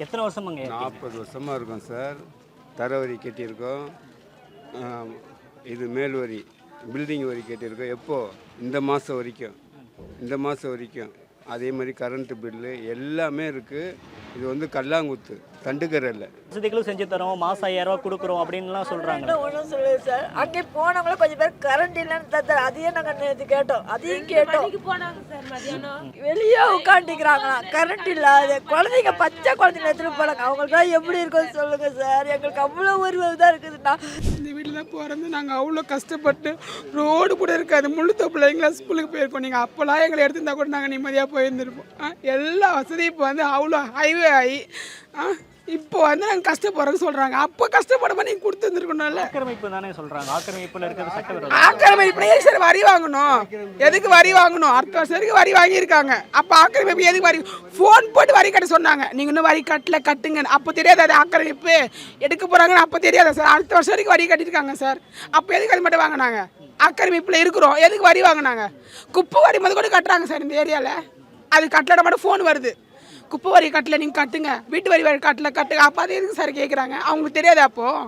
எத்தனை வருஷமாங்க? 40 வருஷமாக இருக்கும் சார். தர வரி கட்டியிருக்கோம், இது மேல் வரி பில்டிங் வரி கட்டியிருக்கோம். எப்போது இந்த மாதம் வரைக்கும் அதே மாதிரி கரண்ட்டு பில்லு எல்லாமே இருக்குது. இது வந்து கல்லாங்குத்து, தண்டுக்கரை இல்லை. வசதிகளும் செஞ்சு தரோம், மாதம் 5000 ரூபா கொடுக்குறோம் அப்படின்லாம் சொல்கிறாங்க. ஒன்றும் சொல்லுது சார். அங்கே போனவங்களும் கொஞ்சம் பேர் கரண்ட் இல்லைன்னு தந்தார். அதையும் நாங்கள் நேற்று கேட்டோம், அதையும் கேட்டோம். வெளியே உட்காந்துக்கிறாங்களா கரண்ட் இல்லாத குழந்தைங்க, பச்சை குழந்தைங்க எடுத்துகிட்டு போனாங்க. அவங்களுக்குலாம் எப்படி இருக்குன்னு சொல்லுங்கள் சார். எங்களுக்கு அவ்வளோ ஒரு தான் இருக்குதுண்ணா. இந்த வீட்டில் தான் பிறந்து நாங்கள் அவ்வளோ கஷ்டப்பட்டு ரோடு கூட இருக்காது, முழுத்த பிள்ளைங்களா ஸ்கூலுக்கு போயிருக்கோம். நீங்கள் அப்போல்லாம் எங்களை எடுத்துருந்தா கூட நாங்கள் நிம்மதியாக போயிருந்துருப்போம். எல்லா வசதியும் இப்போ வந்து அவ்வளோ ஹைவே ஆகி இப்போ வந்து நாங்கள் கஷ்டப்படுறோன்னு சொல்கிறாங்க. அப்போ கஷ்டப்படாம நீங்கள் கொடுத்துருந்துருக்கணும்ல. ஆக்கிரமிப்பு தானே சொல்கிறாங்க. ஆக்கிரமிப்பில் இருக்கிறது சட்டவிரோதம். ஆக்கிரமிப்பு எதுக்கு சார் வரி வாங்கணும்? எதுக்கு வரி வாங்கணும்? அடுத்த வருஷத்துக்கு வரி வாங்கியிருக்காங்க. அப்போ ஆக்கிரமிப்பு எதுக்கு வரி? ஃபோன் போட்டு வரி கட்ட சொன்னாங்க. நீங்கள் இன்னும் வரி கட்டுங்க. அப்போ தெரியாது அது ஆக்கிரமிப்பு எடுக்க போகிறாங்கன்னு. அப்போ தெரியாதா சார்? அடுத்த வருஷம் வரைக்கும் வரி கட்டியிருக்காங்க சார். அப்போ எதுக்கு அது மட்டும் வாங்கினாங்க? ஆக்கிரமிப்பில் இருக்கிறோம், எதுக்கு வரி வாங்கினாங்க? குப்பை வரி முதல் கூட கட்டுறாங்க சார் இந்த ஏரியாவில். அது கட்டல மட்டும் ஃபோன் வருது, குப்பை வரி கட்டல, நீங்கள் கட்டுங்க, வீட்டு வரி கட்டல கட்டுங்க. அப்போ அது எதுக்கு சார் கேட்குறாங்க? அவங்களுக்கு தெரியாது அப்போது.